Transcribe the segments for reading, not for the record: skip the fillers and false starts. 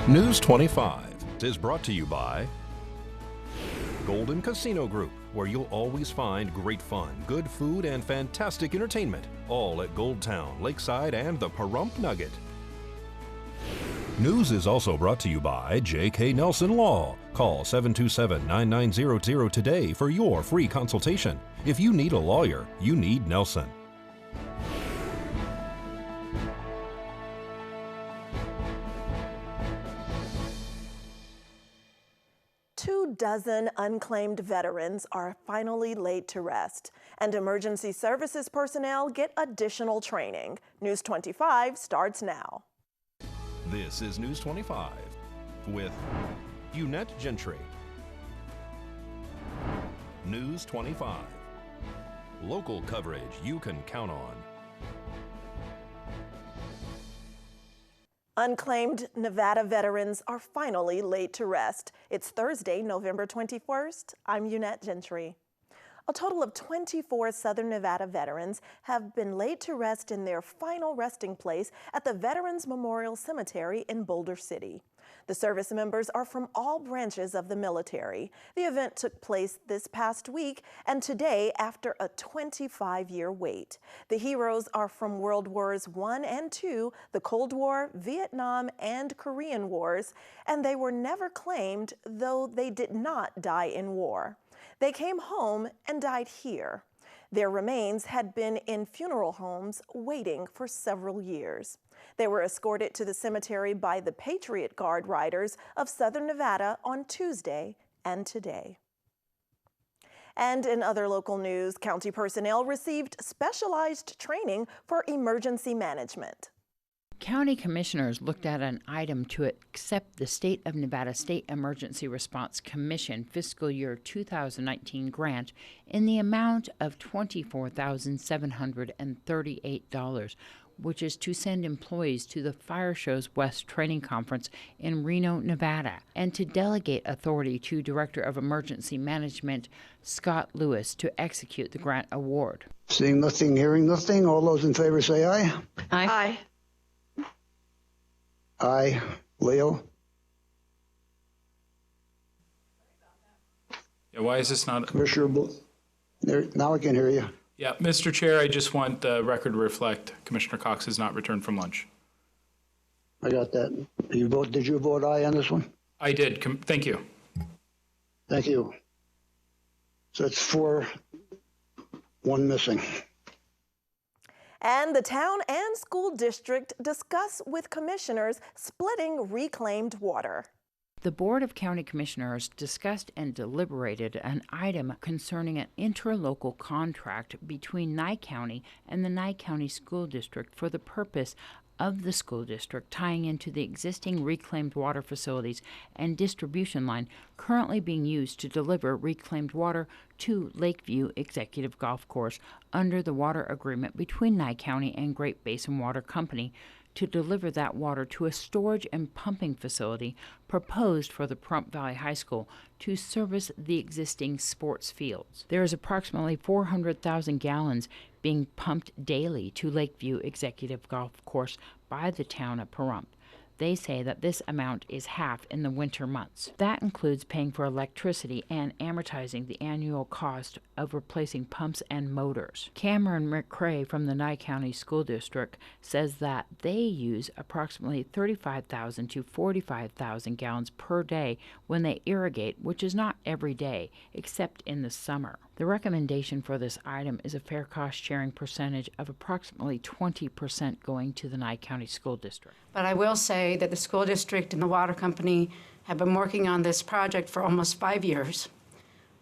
News 25 is brought to you by Golden Casino Group, where you'll always find great fun, good food, and fantastic entertainment, all at Gold Town, Lakeside, and the Pahrump Nugget. News is also brought to you by J.K. Nelson Law. Call 727-9900 today for your free consultation. If you need a lawyer, you need Nelson. Two dozen unclaimed veterans are finally laid to rest, and emergency services personnel get additional training. News 25 starts now. This is News 25 with Eunette Gentry. News 25. Local coverage you can count on. Unclaimed Nevada veterans are finally laid to rest. It's Thursday, November 21st. I'm Eunette Gentry. A total of 24 Southern Nevada veterans have been laid to rest in their final resting place at the Veterans Memorial Cemetery in Boulder City. The service members are from all branches of the military. The event took place this past week and today after a 25-year wait. The heroes are from World Wars I and II, the Cold War, Vietnam, and Korean Wars, and they were never claimed, though they did not die in war. They came home and died here. Their remains had been in funeral homes waiting for several years. They were escorted to the cemetery by the Patriot Guard Riders of Southern Nevada on Tuesday and today. And in other local news, county personnel received specialized training for emergency management. County commissioners looked at an item to accept the State of Nevada State Emergency Response Commission fiscal year 2019 grant in the amount of $24,738, which is to send employees to the Fire Shows West Training Conference in Reno, Nevada, and to delegate authority to Director of Emergency Management Scott Lewis to execute the grant award. Seeing nothing, hearing nothing, all those in favor say aye. Aye. Aye. Leo? Yeah, why is this not? Commissioner, now I can hear you. Yeah, Mr. Chair, I just want the record to reflect Commissioner Cox has not returned from lunch. I got that. Did you vote aye on this one? I did. Thank you. Thank you. So it's 4, 1 missing. And the town and school district discuss with commissioners splitting reclaimed water. The Board of County Commissioners discussed and deliberated an item concerning an interlocal contract between Nye County and the Nye County School District for the purpose of the school district tying into the existing reclaimed water facilities and distribution line currently being used to deliver reclaimed water to Lakeview Executive Golf Course under the water agreement between Nye County and Great Basin Water Company to deliver that water to a storage and pumping facility proposed for the Pahrump Valley High School to service the existing sports fields. There is approximately 400,000 gallons being pumped daily to Lakeview Executive Golf Course by the town of Pahrump. They say that this amount is half in the winter months. That includes paying for electricity and amortizing the annual cost of replacing pumps and motors. Cameron McCrae from the Nye County School District says that they use approximately 35,000 to 45,000 gallons per day when they irrigate, which is not every day, except in the summer. The recommendation for this item is a fair cost sharing percentage of approximately 20% going to the Nye County School District. But I will say that the school district and the water company have been working on this project for almost 5 years.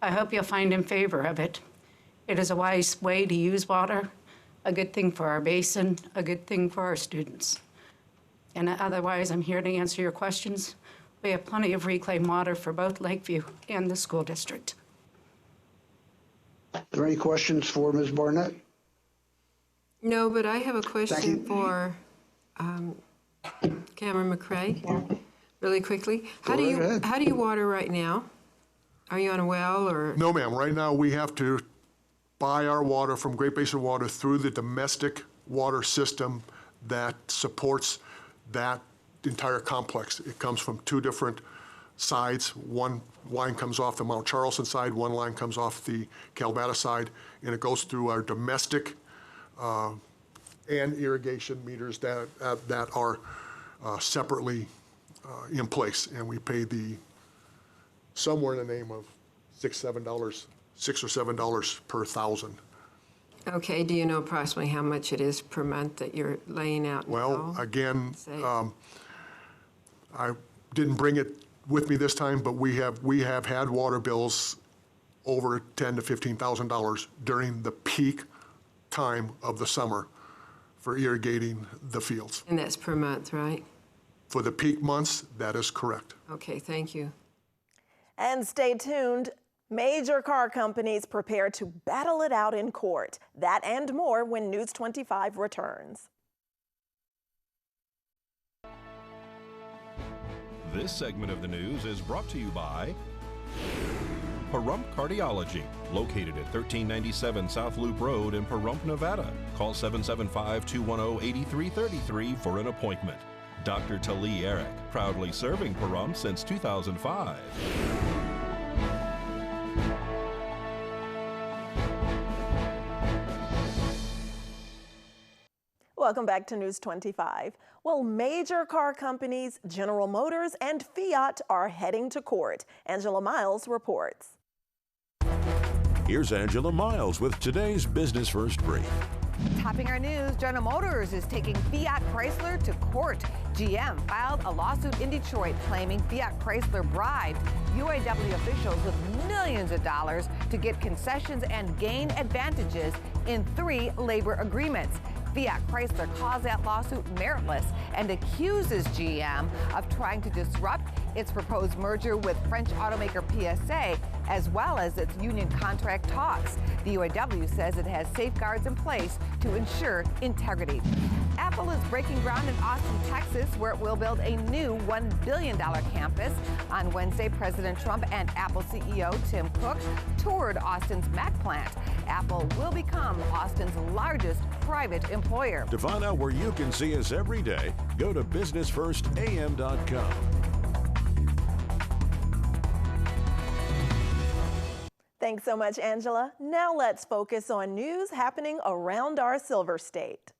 I hope you'll find in favor of it. It is a wise way to use water, a good thing for our basin, a good thing for our students. And otherwise, I'm here to answer your questions. We have plenty of reclaimed water for both Lakeview and the school district. Are there any questions for Ms. Barnett? No, but I have a question for Cameron McCrae, really quickly. How do you water right now? Are you on a well or? No, ma'am. Right now we have to buy our water from Great Basin Water through the domestic water system that supports that entire complex. It comes from two different sides. One line comes off the Mount Charleston side, one line comes off the Calvada side, and it goes through our domestic and irrigation meters that are separately in place. And we pay somewhere in the name of $6 or $7 per thousand. Okay, do you know approximately how much it is per month that you're laying out now? Well, again, I didn't bring it with me this time, but we have had water bills over $10,000 to $15,000 during the peak time of the summer for irrigating the fields. And that's per month, right? For the peak months, that is correct. Okay, thank you. And stay tuned. Major car companies prepare to battle it out in court. That and more when News 25 returns. This segment of the news is brought to you by Pahrump Cardiology, located at 1397 South Loop Road in Pahrump, Nevada. Call 775-210-8333 for an appointment. Dr. Tali Eric, proudly serving Pahrump since 2005. Welcome back to News 25. Well, major car companies, General Motors and Fiat, are heading to court. Angela Miles reports. Here's Angela Miles with today's Business First Brief. Topping our news, General Motors is taking Fiat Chrysler to court. GM filed a lawsuit in Detroit claiming Fiat Chrysler bribed UAW officials with millions of dollars to get concessions and gain advantages in 3 labor agreements. Fiat Chrysler calls that lawsuit meritless and accuses GM of trying to disrupt its proposed merger with French automaker PSA, as well as its union contract talks. The UAW says it has safeguards in place to ensure integrity. Apple is breaking ground in Austin, Texas, where it will build a new $1 billion campus. On Wednesday, President Trump and Apple CEO Tim Cook toured Austin's Mac plant. Apple will become Austin's largest private employer. To find out where you can see us every day, go to businessfirstam.com. Thanks so much, Angela. Now let's focus on news happening around our Silver State.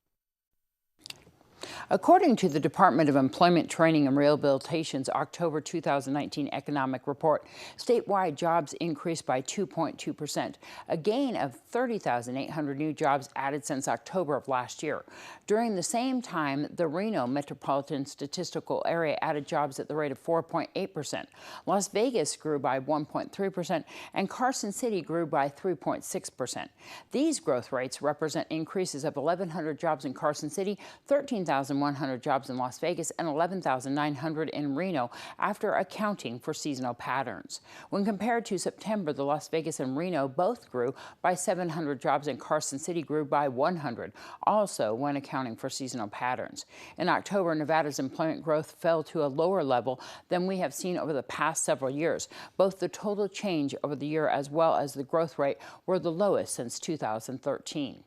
According to the Department of Employment, Training and Rehabilitation's October 2019 economic report, statewide jobs increased by 2.2%, a gain of 30,800 new jobs added since October of last year. During the same time, the Reno Metropolitan Statistical Area added jobs at the rate of 4.8%. Las Vegas grew by 1.3%, and Carson City grew by 3.6%. These growth rates represent increases of 1,100 jobs in Carson City, 13,100 jobs in Las Vegas, and 11,900 in Reno after accounting for seasonal patterns. When compared to September, the Las Vegas and Reno both grew by 700 jobs and Carson City grew by 100, also when accounting for seasonal patterns. In October, Nevada's employment growth fell to a lower level than we have seen over the past several years. Both the total change over the year as well as the growth rate were the lowest since 2013.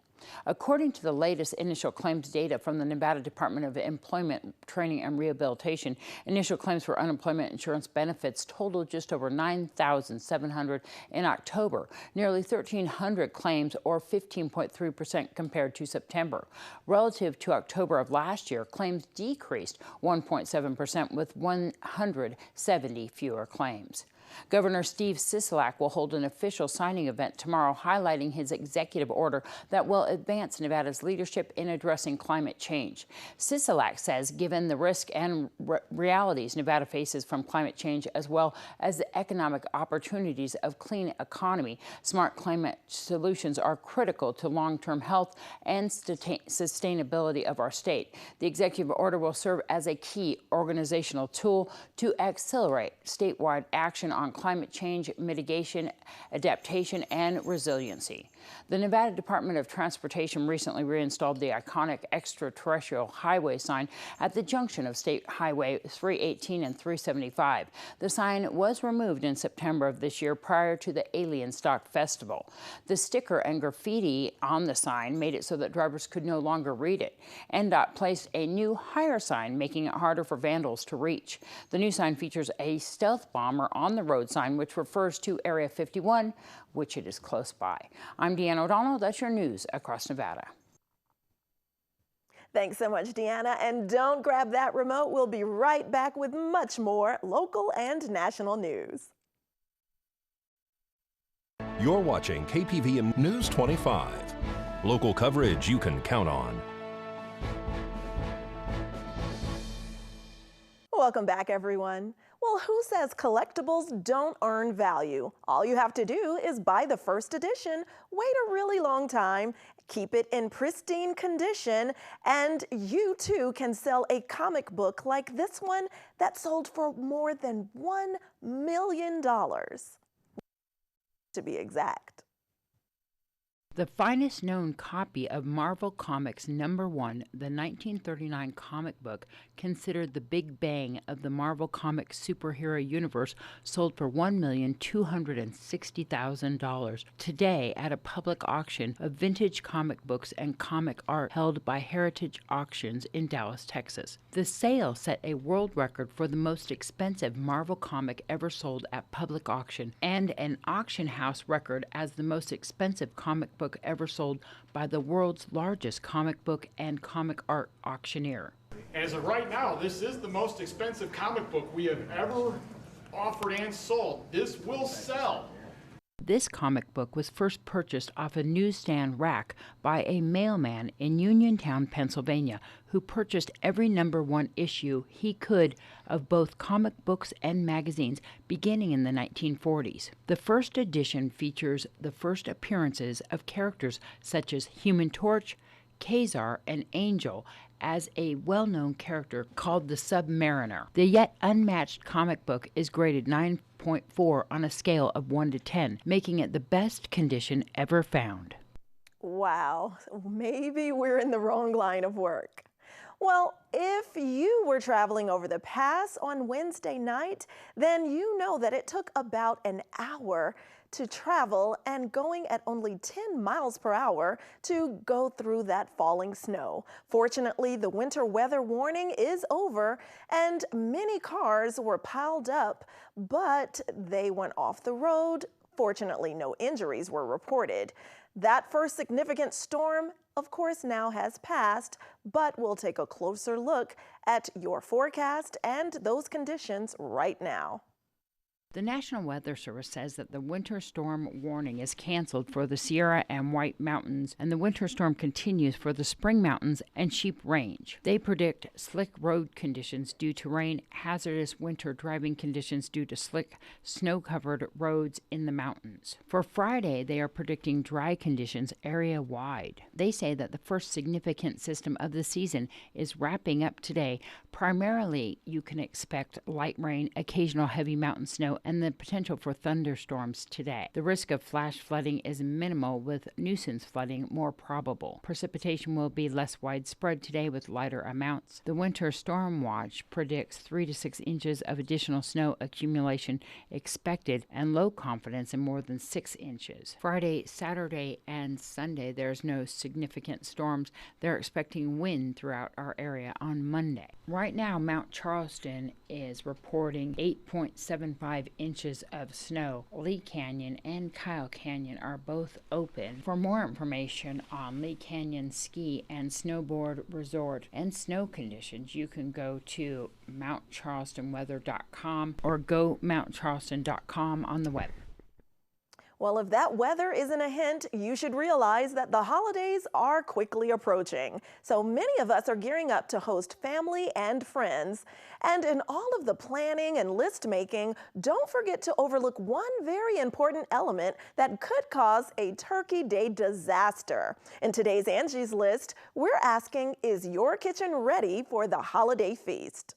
According to the latest initial claims data from the Nevada Department of Employment, Training and Rehabilitation, initial claims for unemployment insurance benefits totaled just over 9,700 in October, nearly 1,300 claims or 15.3% compared to September. Relative to October of last year, claims decreased 1.7% with 170 fewer claims. Governor Steve Sisolak will hold an official signing event tomorrow highlighting his executive order that will advance Nevada's leadership in addressing climate change. Sisolak says given the risk and realities Nevada faces from climate change as well as the economic opportunities of clean economy, smart climate solutions are critical to long-term health and sustainability of our state. The executive order will serve as a key organizational tool to accelerate statewide action on on climate change mitigation, adaptation, and resiliency. The Nevada Department of Transportation recently reinstalled the iconic extraterrestrial highway sign at the junction of State Highway 318 and 375. The sign was removed in September of this year prior to the Alien Stock Festival. The sticker and graffiti on the sign made it so that drivers could no longer read it. NDOT placed a new higher sign, making it harder for vandals to reach. The new sign features a stealth bomber on the road sign, which refers to Area 51, which it is close by. I'm Deanna Donnell. That's your news across Nevada. Thanks so much, Deanna. And don't grab that remote. We'll be right back with much more local and national news. You're watching KPVM News 25. Local coverage you can count on. Welcome back, everyone. Well, who says collectibles don't earn value? All you have to do is buy the first edition, wait a really long time, keep it in pristine condition, and you too can sell a comic book like this one that sold for more than $1 million, to be exact. The finest known copy of Marvel Comics #1, the 1939 comic book considered the Big Bang of the Marvel Comics superhero universe, sold for $1,260,000 today at a public auction of vintage comic books and comic art held by Heritage Auctions in Dallas, Texas. The sale set a world record for the most expensive Marvel comic ever sold at public auction and an auction house record as the most expensive comic book ever sold by the world's largest comic book and comic art auctioneer. As of right now, this is the most expensive comic book we have ever offered and sold. This will sell. This comic book was first purchased off a newsstand rack by a mailman in Uniontown, Pennsylvania, who purchased every #1 issue he could of both comic books and magazines beginning in the 1940s. The first edition features the first appearances of characters such as Human Torch, Kazar, and Angel, as a well-known character called the Submariner. The yet unmatched comic book is graded 9.4 on a scale of 1 to 10, making it the best condition ever found. Wow, maybe we're in the wrong line of work. Well, if you were traveling over the pass on Wednesday night, then you know that it took about an hour to travel and going at only 10 miles per hour to go through that falling snow. Fortunately, the winter weather warning is over and many cars were piled up, but they went off the road. Fortunately, no injuries were reported. That first significant storm, of course, now has passed, but we'll take a closer look at your forecast and those conditions right now. The National Weather Service says that the winter storm warning is canceled for the Sierra and White Mountains, and the winter storm continues for the Spring Mountains and Sheep Range. They predict slick road conditions due to rain, hazardous winter driving conditions due to slick, snow-covered roads in the mountains. For Friday, they are predicting dry conditions area-wide. They say that the first significant system of the season is wrapping up today. Primarily, you can expect light rain, occasional heavy mountain snow, and the potential for thunderstorms today. The risk of flash flooding is minimal, with nuisance flooding more probable. Precipitation will be less widespread today with lighter amounts. The Winter Storm Watch predicts 3 to 6 inches of additional snow accumulation expected and low confidence in more than 6 inches. Friday, Saturday, and Sunday, there's no significant storms. They're expecting wind throughout our area on Monday. Right now, Mount Charleston is reporting 8.75 inches of snow. Lee Canyon and Kyle Canyon are both open. For more information on Lee Canyon Ski and Snowboard Resort and snow conditions, you can go to mountcharlestonweather.com or go mountcharleston.com on the web. Well, if that weather isn't a hint, you should realize that the holidays are quickly approaching. So many of us are gearing up to host family and friends. And in all of the planning and list making, don't forget to overlook one very important element that could cause a Turkey Day disaster. In today's Angie's List, we're asking, is your kitchen ready for the holiday feast?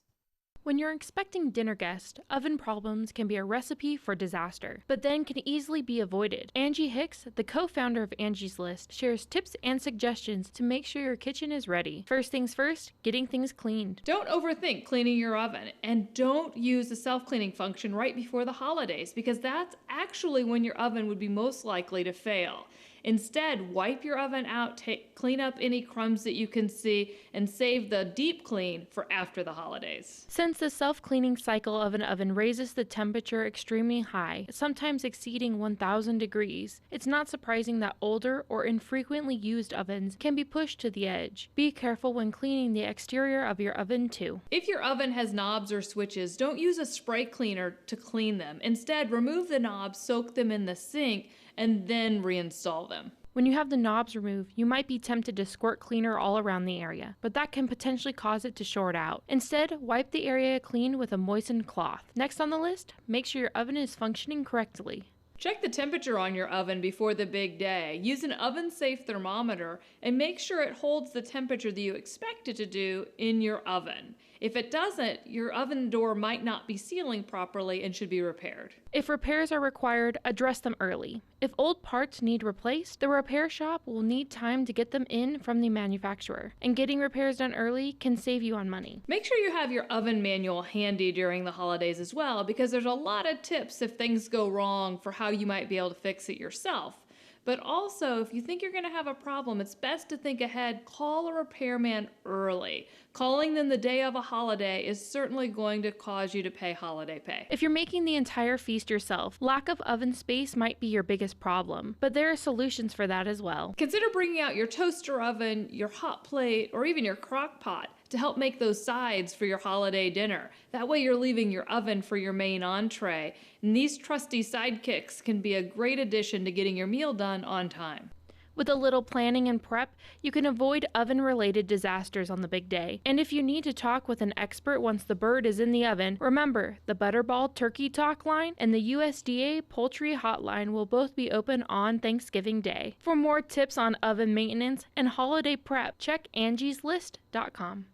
When you're expecting dinner guests, oven problems can be a recipe for disaster, but then can easily be avoided. Angie Hicks, the co-founder of Angie's List, shares tips and suggestions to make sure your kitchen is ready. First things first, getting things cleaned. Don't overthink cleaning your oven, and don't use the self-cleaning function right before the holidays, because that's actually when your oven would be most likely to fail. Instead, wipe your oven out, clean up any crumbs that you can see, and save the deep clean for after the holidays. Since the self-cleaning cycle of an oven raises the temperature extremely high, sometimes exceeding 1,000 degrees, it's not surprising that older or infrequently used ovens can be pushed to the edge. Be careful when cleaning the exterior of your oven too. If your oven has knobs or switches, don't use a spray cleaner to clean them. Instead, remove the knobs, soak them in the sink, and then reinstall them. When you have the knobs removed, you might be tempted to squirt cleaner all around the area, but that can potentially cause it to short out. Instead, wipe the area clean with a moistened cloth. Next on the list, make sure your oven is functioning correctly. Check the temperature on your oven before the big day. Use an oven-safe thermometer and make sure it holds the temperature that you expect it to do in your oven. If it doesn't, your oven door might not be sealing properly and should be repaired. If repairs are required, address them early. If old parts need replaced, the repair shop will need time to get them in from the manufacturer, and getting repairs done early can save you on money. Make sure you have your oven manual handy during the holidays as well, because there's a lot of tips if things go wrong for how you might be able to fix it yourself. But also, if you think you're going to have a problem, it's best to think ahead. Call a repairman early. Calling them the day of a holiday is certainly going to cause you to pay holiday pay. If you're making the entire feast yourself, lack of oven space might be your biggest problem, but there are solutions for that as well. Consider bringing out your toaster oven, your hot plate, or even your crock pot to help make those sides for your holiday dinner. That way you're leaving your oven for your main entree, and these trusty sidekicks can be a great addition to getting your meal done on time. With a little planning and prep, you can avoid oven-related disasters on the big day. And if you need to talk with an expert once the bird is in the oven, remember, the Butterball Turkey Talk line and the USDA Poultry Hotline will both be open on Thanksgiving Day. For more tips on oven maintenance and holiday prep, check angieslist.com.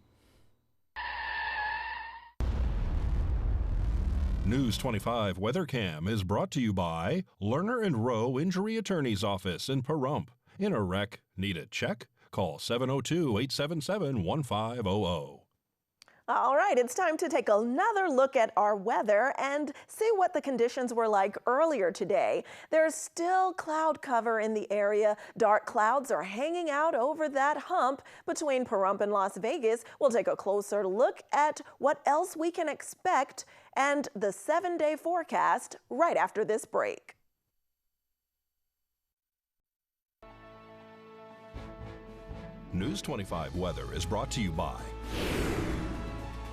News 25 Weather Cam is brought to you by Lerner and Rowe Injury Attorney's Office in Pahrump. In a wreck, need a check? Call 702-877-1500. All right, it's time to take another look at our weather and see what the conditions were like earlier today. There's still cloud cover in the area. Dark clouds are hanging out over that hump between Pahrump and Las Vegas. We'll take a closer look at what else we can expect and the 7-day forecast right after this break. News 25 weather is brought to you by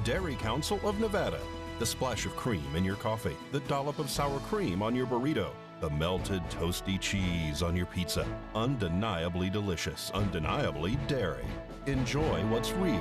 Dairy Council of Nevada. The splash of cream in your coffee, the dollop of sour cream on your burrito, the melted toasty cheese on your pizza. Undeniably delicious, undeniably dairy. Enjoy what's real.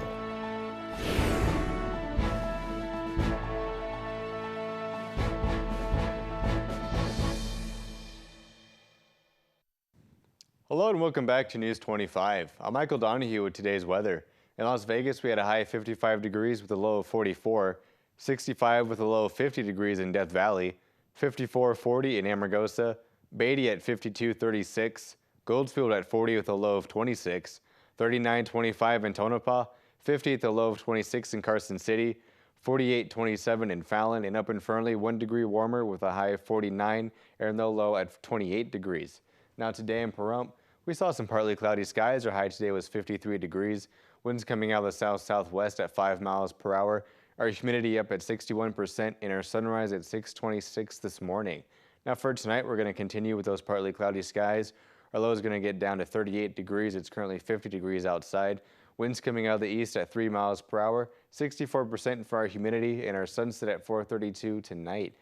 Hello and welcome back to News 25. I'm Michael Donohue with today's weather. In Las Vegas, we had a high of 55 degrees with a low of 44, 65 with a low of 50 degrees in Death Valley, 54-40 in Amargosa, Beatty at 52-36, Goldfield at 40 with a low of 26, 39-25 in Tonopah, 50 at the low of 26 in Carson City, 48-27 in Fallon, and up in Fernley, 1 degree warmer with a high of 49 and the low at 28 degrees. Now today in Pahrump, we saw some partly cloudy skies. Our high today was 53 degrees. Winds coming out of the south-southwest at 5 miles per hour. Our humidity up at 61% and our sunrise at 6:26 this morning. Now for tonight, we're going to continue with those partly cloudy skies. Our low is going to get down to 38 degrees. It's currently 50 degrees outside. Winds coming out of the east at 3 miles per hour. 64% for our humidity and our sunset at 4:32 tonight.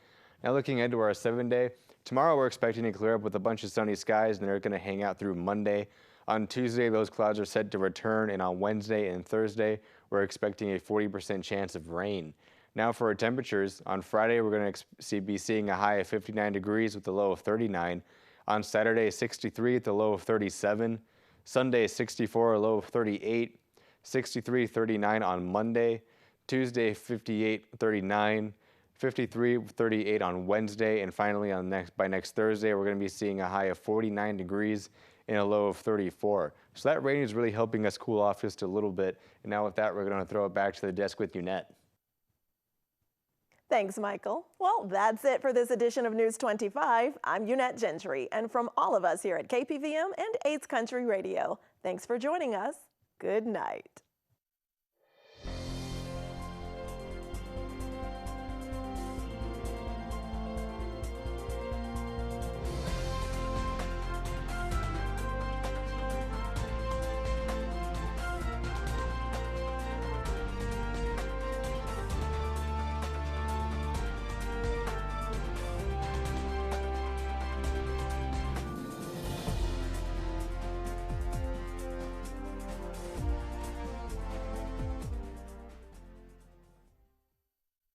Now looking into our 7-day. Tomorrow we're expecting to clear up with a bunch of sunny skies, and they're going to hang out through Monday. On Tuesday, those clouds are set to return, and on Wednesday and Thursday, we're expecting a 40% chance of rain. Now for our temperatures, on Friday, we're going to be seeing a high of 59 degrees with a low of 39. On Saturday, 63 with a low of 37. Sunday, 64, a low of 38. 63, 39 on Monday. Tuesday, 58, 39, 53, 38 on Wednesday, and finally by next Thursday, we're going to be seeing a high of 49 degrees and a low of 34. So that rain is really helping us cool off just a little bit. And now with that, we're going to throw it back to the desk with Eunette. Thanks, Michael. Well, that's it for this edition of News 25. I'm Eunette Gentry, and from all of us here at KPVM and 8th Country Radio, thanks for joining us. Good night.